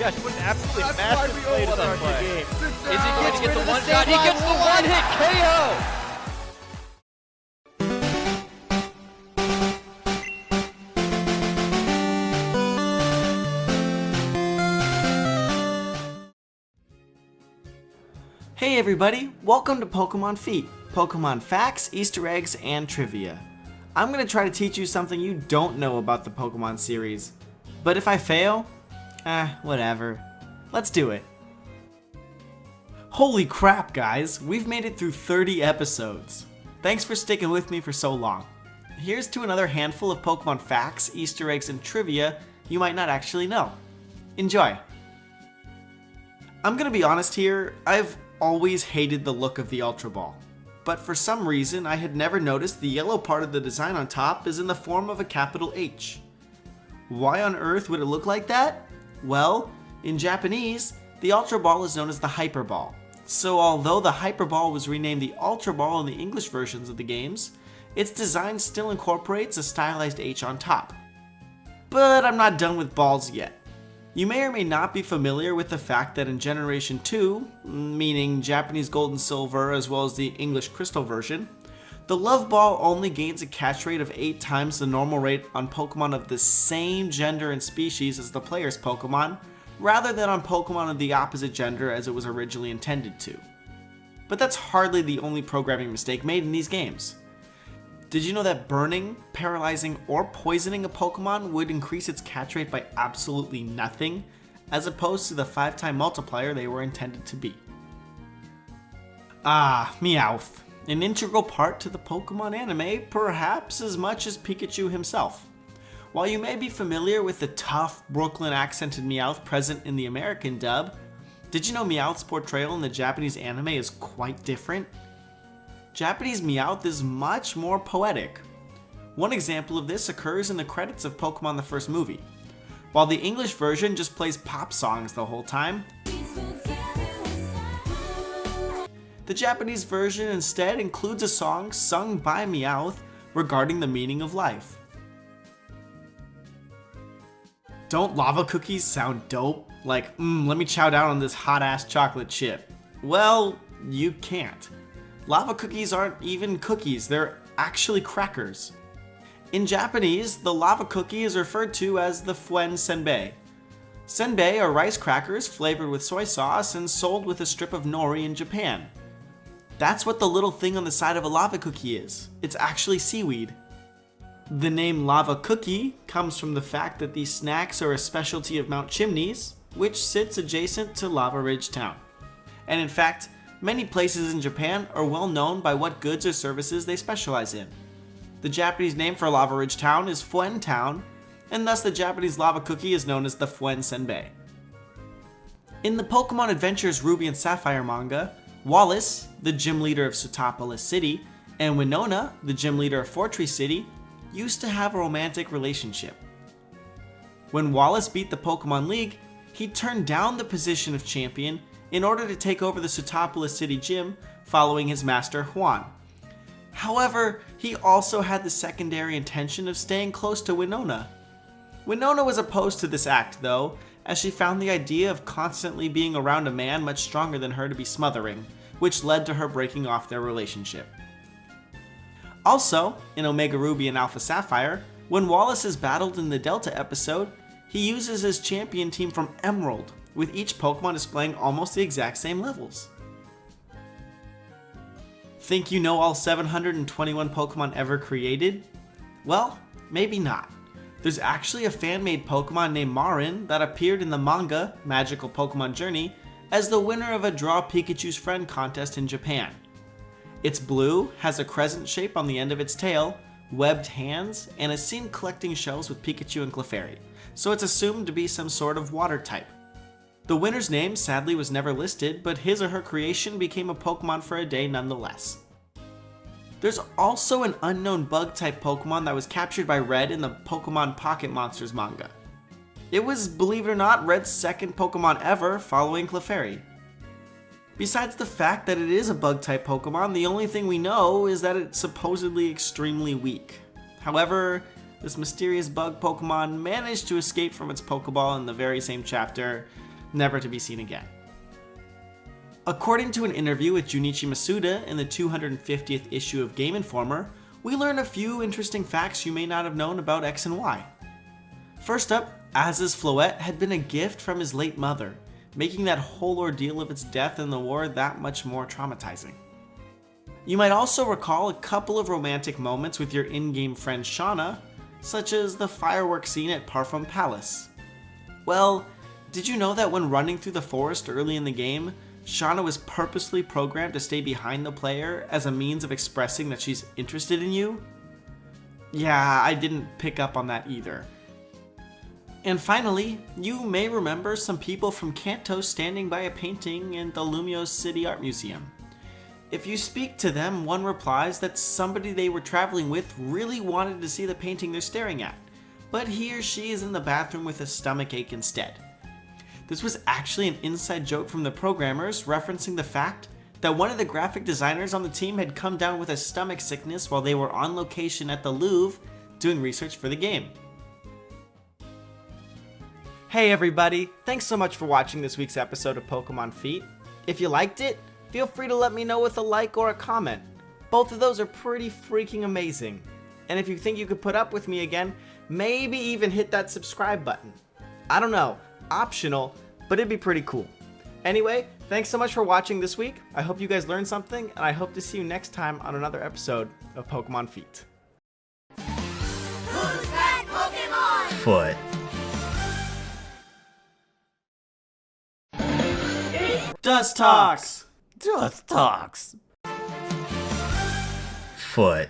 gosh, what an absolutely That's massive why we play to all start love the it. game. Is he Going to get the one shot? He gets the one-hit KO! Hey everybody, welcome to Pokemon Feet, Pokemon facts, Easter eggs, and trivia. I'm going to try to teach you something you don't know about the Pokemon series. But if I fail, whatever. Let's do it. Holy crap guys, we've made it through 30 episodes. Thanks for sticking with me for so long. Here's to another handful of Pokemon facts, Easter eggs, and trivia you might not actually know. Enjoy! I'm going to be honest here, I've always hated the look of the Ultra Ball. But for some reason, I had never noticed the yellow part of the design on top is in the form of a capital H. Why on earth would it look like that? Well, in Japanese, the Ultra Ball is known as the Hyper Ball. So although the Hyper Ball was renamed the Ultra Ball in the English versions of the games, its design still incorporates a stylized H on top. But I'm not done with balls yet. You may or may not be familiar with the fact that in Generation 2, meaning Japanese Gold and Silver as well as the English Crystal version, the Love Ball only gains a catch rate of 8 times the normal rate on Pokemon of the same gender and species as the player's Pokemon, rather than on Pokemon of the opposite gender as it was originally intended to. But that's hardly the only programming mistake made in these games. Did you know that burning, paralyzing, or poisoning a Pokemon would increase its catch rate by absolutely nothing, as opposed to the 5-time multiplier they were intended to be? Meowth. An integral part to the Pokemon anime, perhaps as much as Pikachu himself. While you may be familiar with the tough, Brooklyn accented Meowth present in the American dub, did you know Meowth's portrayal in the Japanese anime is quite different? Japanese Meowth is much more poetic. One example of this occurs in the credits of Pokemon the first movie. While the English version just plays pop songs the whole time, the Japanese version instead includes a song sung by Meowth regarding the meaning of life. Don't lava cookies sound dope? Like, let me chow down on this hot-ass chocolate chip. Well, you can't. Lava cookies aren't even cookies, they're actually crackers. In Japanese, the lava cookie is referred to as the fuen senbei. Senbei are rice crackers flavored with soy sauce and sold with a strip of nori in Japan. That's what the little thing on the side of a lava cookie is. It's actually seaweed. The name lava cookie comes from the fact that these snacks are a specialty of Mount Chimneys, which sits adjacent to Lava Ridge Town. And in fact, many places in Japan are well known by what goods or services they specialize in. The Japanese name for Lava Ridge Town is Fuen Town, and thus the Japanese lava cookie is known as the Fuen Senbei. In the Pokemon Adventures Ruby and Sapphire manga, Wallace, the gym leader of Sootopolis City, and Winona, the gym leader of Fortree City, used to have a romantic relationship. When Wallace beat the Pokemon League, he turned down the position of champion in order to take over the Sootopolis City gym following his master Juan. However, he also had the secondary intention of staying close to Winona. Winona was opposed to this act though, as she found the idea of constantly being around a man much stronger than her to be smothering, which led to her breaking off their relationship. Also, in Omega Ruby and Alpha Sapphire, when Wallace is battled in the Delta episode, he uses his champion team from Emerald, with each Pokemon displaying almost the exact same levels. Think you know all 721 Pokemon ever created? Well, maybe not. There's actually a fan-made Pokemon named Marin that appeared in the manga Magical Pokemon Journey as the winner of a Draw Pikachu's Friend contest in Japan. It's blue, has a crescent shape on the end of its tail, webbed hands, and is seen collecting shells with Pikachu and Clefairy, so it's assumed to be some sort of water type. The winner's name sadly was never listed, but his or her creation became a Pokemon for a day nonetheless. There's also an unknown bug-type Pokemon that was captured by Red in the Pokemon Pocket Monsters manga. It was, believe it or not, Red's second Pokemon ever, following Clefairy. Besides the fact that it is a bug-type Pokemon, the only thing we know is that it's supposedly extremely weak. However, this mysterious bug Pokemon managed to escape from its Pokeball in the very same chapter, never to be seen again. According to an interview with Junichi Masuda in the 250th issue of Game Informer, we learn a few interesting facts you may not have known about X and Y. First up, Az's Floette had been a gift from his late mother, making that whole ordeal of its death in the war that much more traumatizing. You might also recall a couple of romantic moments with your in-game friend Shauna, such as the fireworks scene at Parfum Palace. Well, did you know that when running through the forest early in the game, Shauna was purposely programmed to stay behind the player as a means of expressing that she's interested in you? Yeah, I didn't pick up on that either. And finally, you may remember some people from Kanto standing by a painting in the Lumiose City Art Museum. If you speak to them, one replies that somebody they were traveling with really wanted to see the painting they're staring at, but he or she is in the bathroom with a stomach ache instead. This was actually an inside joke from the programmers referencing the fact that one of the graphic designers on the team had come down with a stomach sickness while they were on location at the Louvre doing research for the game. Hey everybody, thanks so much for watching this week's episode of Pokemon Feet. If you liked it, feel free to let me know with a like or a comment. Both of those are pretty freaking amazing. And if you think you could put up with me again, maybe even hit that subscribe button. I don't know, optional, but it'd be pretty cool. Anyway, thanks so much for watching this week. I hope you guys learned something, and I hope to see you next time on another episode of Pokemon Feet. Who's that Pokemon? Foot. Dust Talks! Just talks. Foot.